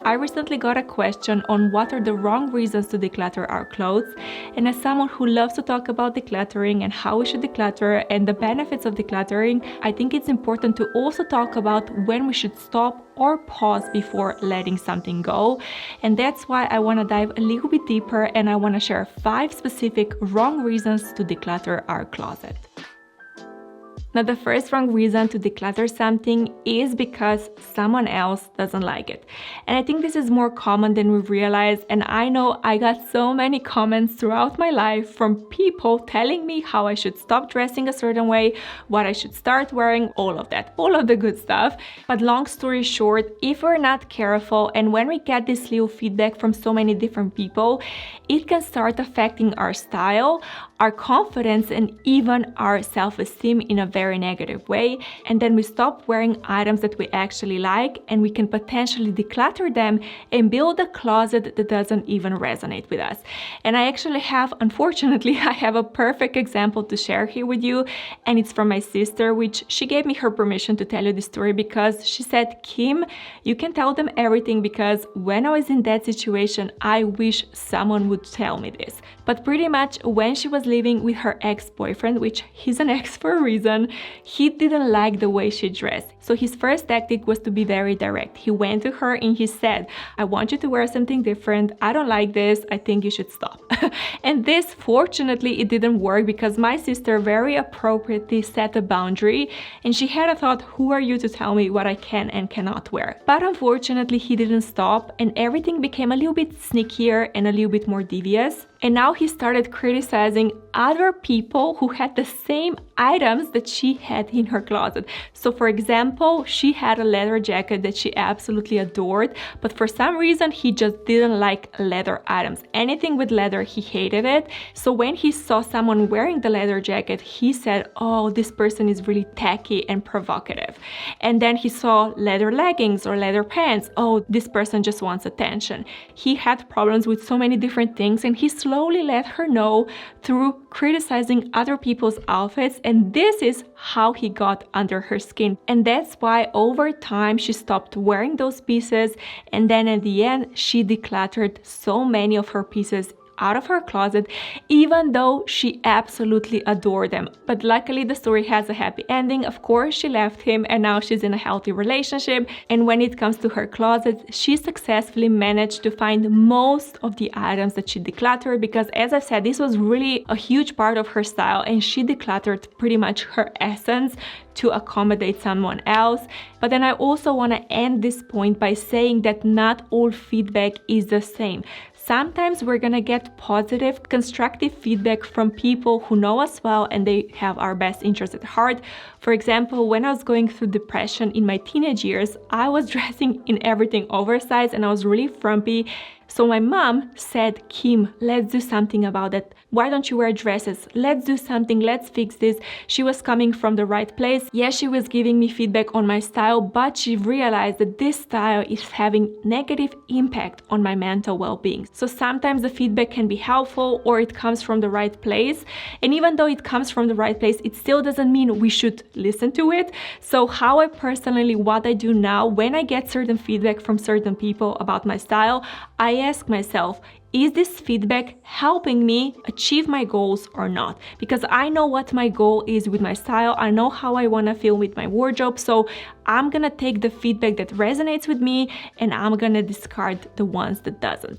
I recently got a question on what are the wrong reasons to declutter our clothes, and as someone who loves to talk about decluttering and how we should declutter and the benefits of decluttering, I think it's important to also talk about when we should stop or pause before letting something go. And that's why I want to dive a little bit deeper, and I want to share 5 specific wrong reasons to declutter our closet. Now, the first wrong reason to declutter something is because someone else doesn't like it. And I think this is more common than we realize. And I know I got so many comments throughout my life from people telling me how I should stop dressing a certain way, what I should start wearing, all of that, all of the good stuff. But long story short, if we're not careful and when we get this little feedback from so many different people, it can start affecting our style, our confidence, and even our self-esteem in a very negative way. And then we stop wearing items that we actually like, and we can potentially declutter them and build a closet that doesn't even resonate with us. And I actually have, unfortunately, I have a perfect example to share here with you, and it's from my sister, which she gave me her permission to tell you this story because she said, Kim, you can tell them everything because when I was in that situation, I wish someone would tell me this. But pretty much when she was living with her ex-boyfriend, which he's an ex for a reason, he didn't like the way she dressed. So his first tactic was to be very direct. He went to her and he said, I want you to wear something different. I don't like this. I think you should stop. And this, fortunately, it didn't work because my sister very appropriately set a boundary, and she had a thought, who are you to tell me what I can and cannot wear? But unfortunately, he didn't stop, and everything became a little bit sneakier and a little bit more devious. And now he started criticizing other people who had the same items that she had in her closet. So for example, she had a leather jacket that she absolutely adored, but for some reason he just didn't like leather items. Anything with leather, he hated it. So when he saw someone wearing the leather jacket, he said, oh, this person is really tacky and provocative. And then he saw leather leggings or leather pants. Oh, this person just wants attention. He had problems with so many different things, and he slowly let her know through criticizing other people's outfits, and this is how he got under her skin. And that's why over time she stopped wearing those pieces, and then at the end she decluttered so many of her pieces out of her closet, even though she absolutely adored them. But luckily the story has a happy ending. Of course, she left him and now she's in a healthy relationship. And when it comes to her closet, she successfully managed to find most of the items that she decluttered, because as I said, this was really a huge part of her style, and she decluttered pretty much her essence to accommodate someone else. But then I also want to end this point by saying that not all feedback is the same. Sometimes we're gonna get positive, constructive feedback from people who know us well and they have our best interests at heart. For example, when I was going through depression in my teenage years, I was dressing in everything oversized and I was really frumpy. So my mom said, Kim, let's do something about it. Why don't you wear dresses? Let's do something. Let's fix this. She was coming from the right place. Yes, she was giving me feedback on my style, but she realized that this style is having negative impact on my mental well-being. So sometimes the feedback can be helpful or it comes from the right place. And even though it comes from the right place, it still doesn't mean we should listen to it. So how what I do now, when I get certain feedback from certain people about my style, I ask myself, is this feedback helping me achieve my goals or not? Because I know what my goal is with my style. I know how I want to feel with my wardrobe. So I'm going to take the feedback that resonates with me and I'm going to discard the ones that doesn't.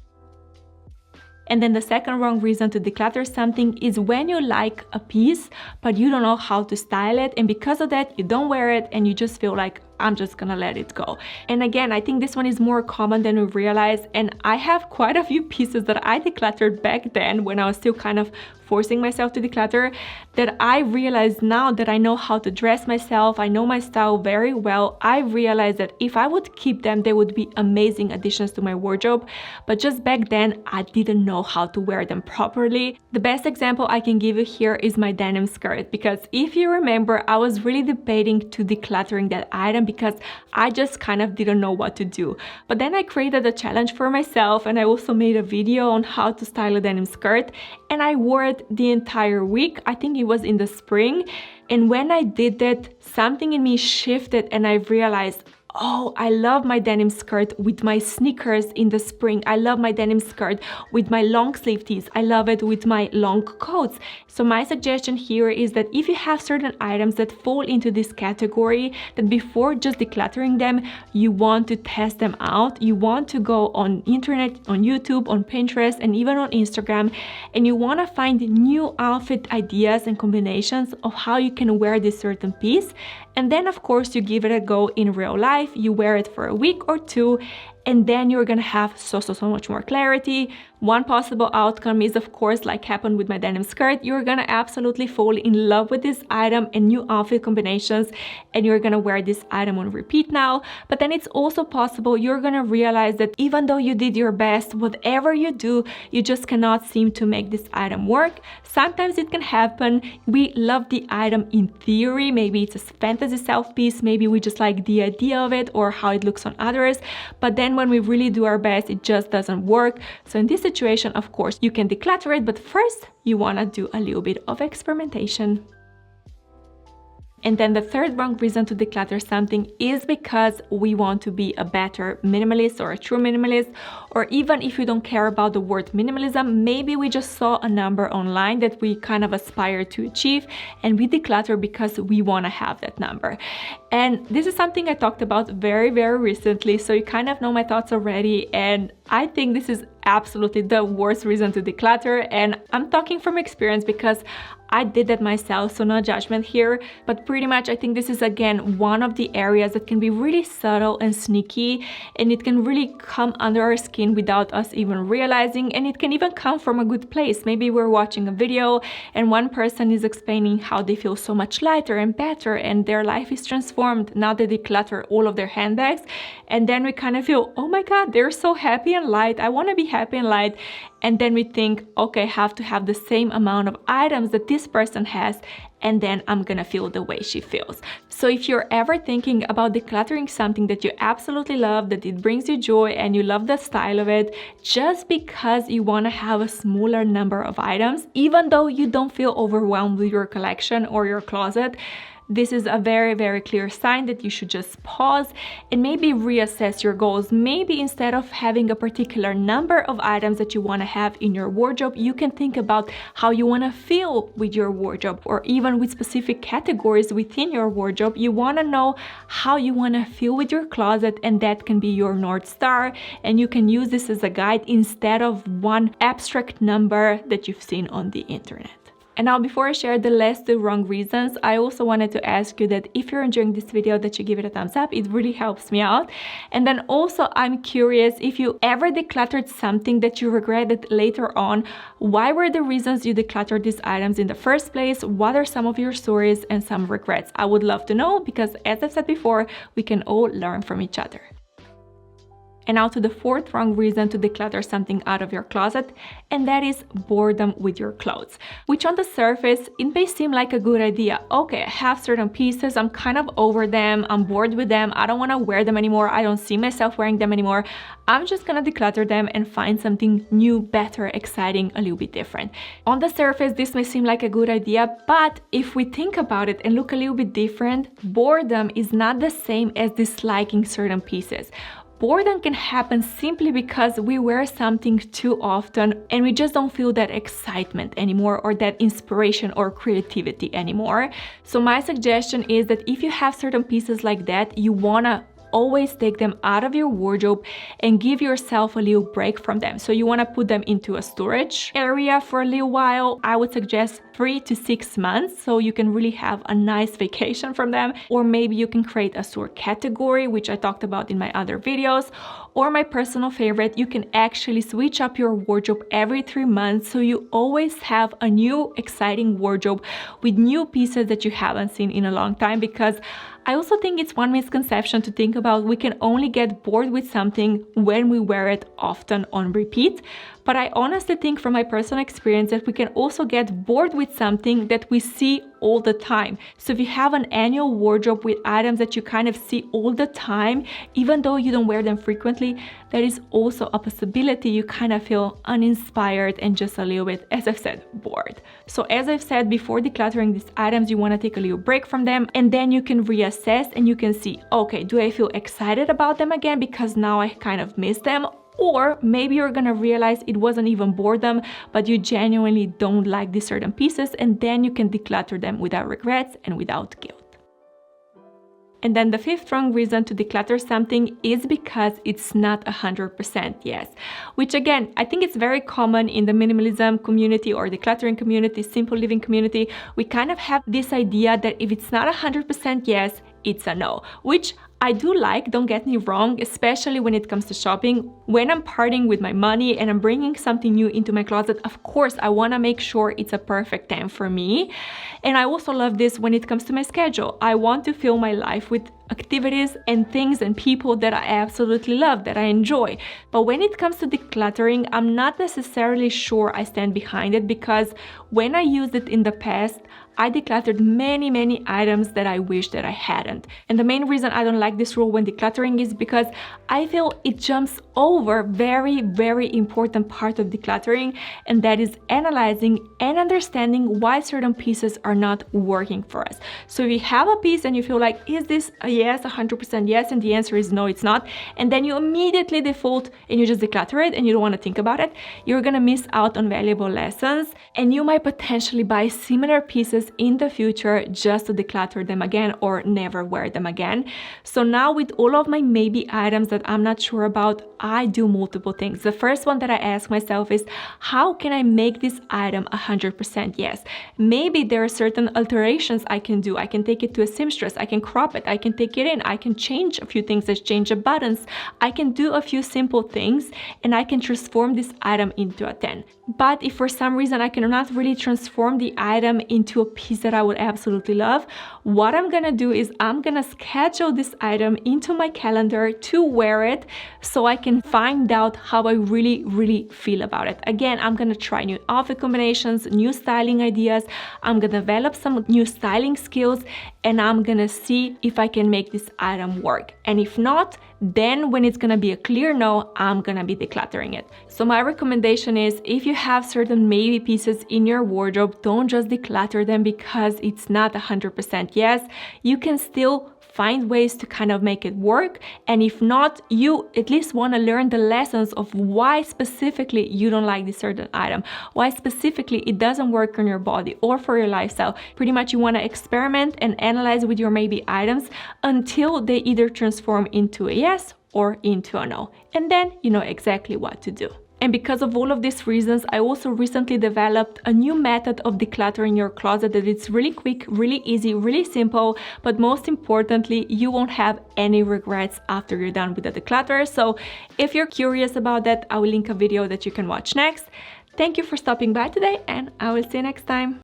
And then the second wrong reason to declutter something is when you like a piece, but you don't know how to style it. And because of that, you don't wear it and you just feel like, I'm just gonna let it go. And again, I think this one is more common than we realize. And I have quite a few pieces that I decluttered back then when I was still kind of forcing myself to declutter, that I realize now that I know how to dress myself, I know my style very well. I realized that if I would keep them, they would be amazing additions to my wardrobe. But just back then, I didn't know how to wear them properly. The best example I can give you here is my denim skirt, because if you remember, I was really debating to decluttering that item because I just kind of didn't know what to do. But then I created a challenge for myself and I also made a video on how to style a denim skirt, and I wore it the entire week. I think it was in the spring. And when I did that, something in me shifted and I realized, oh, I love my denim skirt with my sneakers in the spring. I love my denim skirt with my long sleeve tees. I love it with my long coats. So my suggestion here is that if you have certain items that fall into this category, that before just decluttering them, you want to test them out. You want to go on internet, on YouTube, on Pinterest, and even on Instagram, and you want to find new outfit ideas and combinations of how you can wear this certain piece. And then of course you give it a go in real life. You wear it for a week or two, and then you're gonna have so much more clarity. One possible outcome is, of course, like happened with my denim skirt, you're gonna absolutely fall in love with this item and new outfit combinations, and you're gonna wear this item on repeat now. But then it's also possible you're gonna realize that even though you did your best, whatever you do, you just cannot seem to make this item work. Sometimes it can happen. We love the item in theory, maybe it's a fantasy self piece, maybe we just like the idea of it or how it looks on others, but then when we really do our best, it just doesn't work. So in this situation, of course, you can declutter it, but first you want to do a little bit of experimentation. And then the third wrong reason to declutter something is because we want to be a better minimalist or a true minimalist, or even if you don't care about the word minimalism, maybe we just saw a number online that we kind of aspire to achieve, and we declutter because we want to have that number. And this is something I talked about very recently, so you kind of know my thoughts already, and I think this is absolutely the worst reason to declutter, and I'm talking from experience because I did that myself, so no judgment here, but pretty much I think this is again one of the areas that can be really subtle and sneaky, and it can really come under our skin without us even realizing, and it can even come from a good place. Maybe we're watching a video and one person is explaining how they feel so much lighter and better and their life is transformed now that they declutter all of their handbags, and then we kind of feel, oh my god, they're so happy and light, I want to be happy and light. And then we think, okay, I have to have the same amount of items that this person has, and then I'm gonna feel the way she feels. So if you're ever thinking about decluttering something that you absolutely love, that it brings you joy and you love the style of it, just because you wanna have a smaller number of items, even though you don't feel overwhelmed with your collection or your closet, this is a very clear sign that you should just pause and maybe reassess your goals. Maybe instead of having a particular number of items that you want to have in your wardrobe, you can think about how you want to feel with your wardrobe, or even with specific categories within your wardrobe. You want to know how you want to feel with your closet, and that can be your North Star, and you can use this as a guide instead of one abstract number that you've seen on the internet. And now, before I share the last two wrong reasons, I also wanted to ask you that if you're enjoying this video, that you give it a thumbs up. It really helps me out. And then also, I'm curious if you ever decluttered something that you regretted later on. Why were the reasons you decluttered these items in the first place? What are some of your stories and some regrets? I would love to know, because as I've said before, we can all learn from each other. And now to the fourth wrong reason to declutter something out of your closet, and that is boredom with your clothes. Which on the surface, it may seem like a good idea. Okay, I have certain pieces, I'm kind of over them, I'm bored with them, I don't want to wear them anymore, I don't see myself wearing them anymore. I'm just gonna declutter them and find something new, better, exciting, a little bit different. On the surface, this may seem like a good idea, but if we think about it and look a little bit different, boredom is not the same as disliking certain pieces. Boredom can happen simply because we wear something too often and we just don't feel that excitement anymore, or that inspiration or creativity anymore. So my suggestion is that if you have certain pieces like that, you wanna always take them out of your wardrobe and give yourself a little break from them. So you want to put them into a storage area for a little while. I would suggest 3 to 6 months, so you can really have a nice vacation from them. Or maybe you can create a store category, which I talked about in my other videos. Or my personal favorite, you can actually switch up your wardrobe every 3 months, so you always have a new exciting wardrobe with new pieces that you haven't seen in a long time. Because I also think it's one misconception to think about we can only get bored with something when we wear it often on repeat. But I honestly think from my personal experience that we can also get bored with with something that we see all the time. So if you have an annual wardrobe with items that you kind of see all the time, even though you don't wear them frequently, that is also a possibility. You kind of feel uninspired and just a little bit, as I've said, bored. So as I've said, before decluttering these items, you want to take a little break from them, and then you can reassess and you can see, okay, do I feel excited about them again because now I kind of miss them? Or maybe you're gonna realize it wasn't even boredom, but you genuinely don't like these certain pieces, and then you can declutter them without regrets and without guilt. And then the fifth strong reason to declutter something is because it's not 100% yes, which again, I think it's very common in the minimalism community or decluttering community, simple living community. We kind of have this idea that if it's not 100% yes, it's a no, which I do like, don't get me wrong, especially when it comes to shopping. When I'm parting with my money and I'm bringing something new into my closet, of course, I want to make sure it's a perfect time for me. And I also love this when it comes to my schedule. I want to fill my life with activities and things and people that I absolutely love, that I enjoy. But when it comes to decluttering, I'm not necessarily sure I stand behind it, because when I used it in the past, I decluttered many items that I wish that I hadn't. And the main reason I don't like this rule when decluttering is because I feel it jumps over very important part of decluttering, and that is analyzing and understanding why certain pieces are not working for us. So if you have a piece and you feel like, is this a yes, 100% yes, and the answer is no, it's not, and then you immediately default and you just declutter it and you don't want to think about it, you're gonna miss out on valuable lessons, and you might potentially buy similar pieces in the future just to declutter them again or never wear them again. So now with all of my maybe items that I'm not sure about, I do multiple things. The first one that I ask myself is, how can I make this item 100% yes? Maybe there are certain alterations I can do. I can take it to a seamstress, I can crop it, I can take it in, I can change a few things, let's change the buttons, I can do a few simple things, and I can transform this item into a 10. But if for some reason I cannot really transform the item into a piece that I would absolutely love, what I'm gonna do is I'm gonna schedule this item into my calendar to wear it, so I can find out how I really feel about it. Again, I'm gonna try new outfit combinations, new styling ideas, I'm gonna develop some new styling skills, and I'm gonna see if I can make this item work. And if not, then when it's gonna be a clear no, I'm gonna be decluttering it. So my recommendation is, if you have certain maybe pieces in your wardrobe, don't just declutter them because it's not 100% yes. You can still find ways to kind of make it work, and if not, you at least want to learn the lessons of why specifically you don't like this certain item, why specifically it doesn't work on your body or for your lifestyle. Pretty much you want to experiment and analyze with your maybe items until they either transform into a yes or into a no, and then you know exactly what to do. And because of all of these reasons, I also recently developed a new method of decluttering your closet that it's really quick, really easy, really simple, but most importantly, you won't have any regrets after you're done with the declutter. So if you're curious about that, I will link a video that you can watch next. Thank you for stopping by today, and I will see you next time.